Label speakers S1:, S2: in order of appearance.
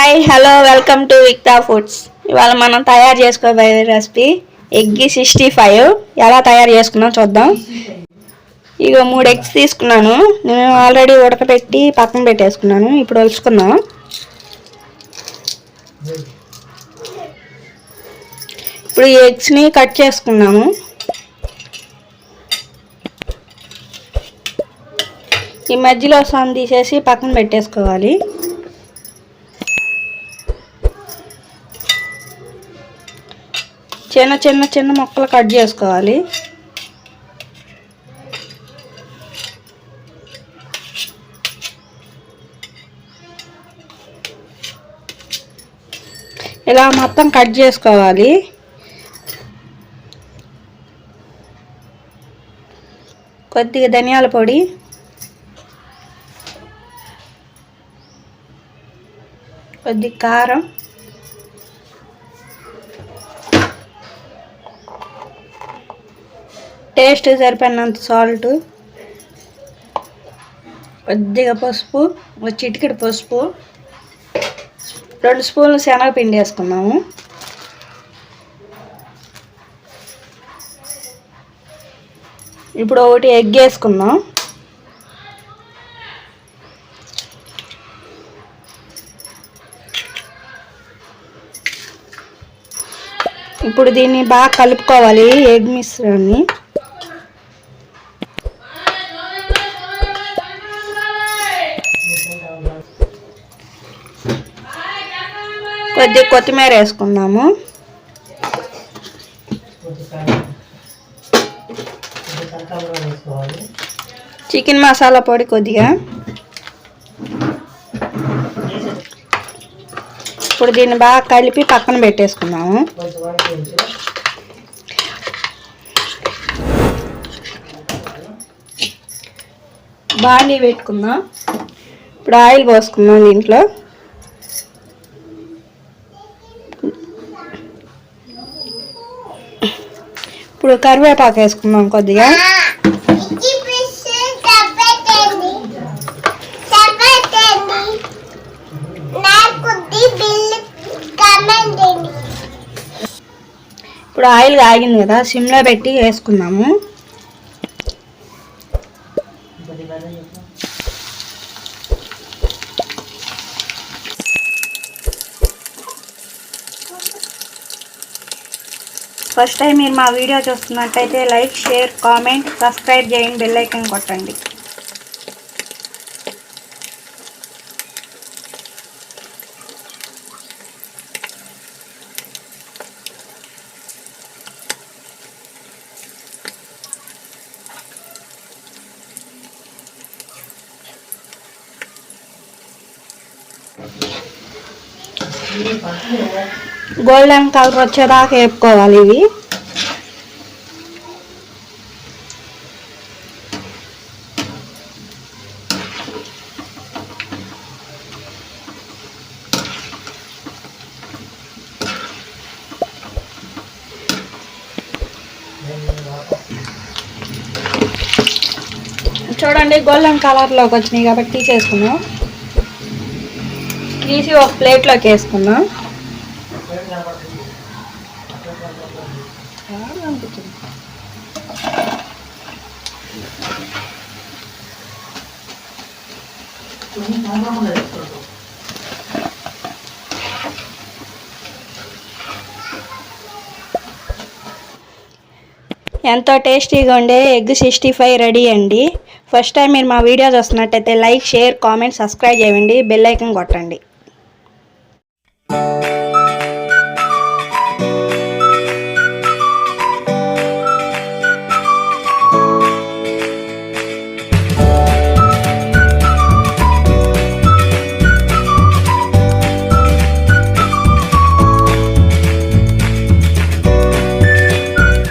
S1: Hi hello welcome to Vikta Foods. ఇవాళ మనం తయారు చేసుకోబోయే రెసిపీ ఎగ్ 65. ఎలా తయారు చేసుకున్నాం చూద్దాం. ఇక 3 ఎగ్స్ తీసుకున్నాను. నేను ఆల్రెడీ ఉడకబెట్టి పక్కన పెట్టేసుకున్నాను. ఇప్పుడు వలుచుకుందాం. ఇప్పుడు ఈ ఎగ్స్ని కట్ చేసుకున్నాము. ఈ మధ్యలో సన్ తీసేసి పక్కన పెట్టేసుకోవాలి. చిన్న చిన్న చిన్న ముక్కలు కట్ చేసుకోవాలి. ఇలా మొత్తం కట్ చేసుకోవాలి. కొద్దిగా ధనియాల పొడి, కొద్దిగా కారం, టేస్ట్ సరిపోయినంత సాల్ట్, కొద్దిగా పసుపు, ఒక చిటికెడు పసుపు, 2 స్పూన్లు శనగపిండి వేసుకున్నాము. ఇప్పుడు ఒకటి ఎగ్ వేసుకుందాం. ఇప్పుడు దీన్ని బాగా కలుపుకోవాలి. ఎగ్ మిశ్రమాన్ని కొద్దిగా కొత్తిమీర వేసుకుందాము. చికెన్ మసాలా పొడి కొద్దిగా. ఇప్పుడు దీన్ని బాగా కలిపి పక్కన పెట్టేసుకుందాము. బాండీ పెట్టుకుందాం. ఇప్పుడు ఆయిల్ పోసుకుందాం. దీంట్లో ఇప్పుడు కరివేపాకు వేసుకుందాం కొద్దిగా. ఇప్పుడు ఆయిల్ కాగింది కదా, సిమ్లో పెట్టి వేసుకుందాము. ఫస్ట్ టైం మీరు మా వీడియో చూస్తున్నట్టయితే లైక్, షేర్, కామెంట్, సబ్స్క్రైబ్ చేయండి, బెల్ ఐకాన్ కొట్టండి. గోల్డెన్ కలర్ వచ్చేదాకా వేపుకోవాలి. ఇవి చూడండి, గోల్డెన్ కలర్లోకి వచ్చినాయి కాబట్టి తీసేసుకున్నాం. తీసి ఒక ప్లేట్లోకి వేసుకుందాం. ఎంతో టేస్టీగా ఉండే ఎగ్ 65 రెడీ అండి. ఫస్ట్ టైం మీరు మా వీడియో చూస్తున్నట్టయితే లైక్, షేర్, కామెంట్, సబ్స్క్రైబ్ చేయండి, బెల్ ఐకాన్ కొట్టండి.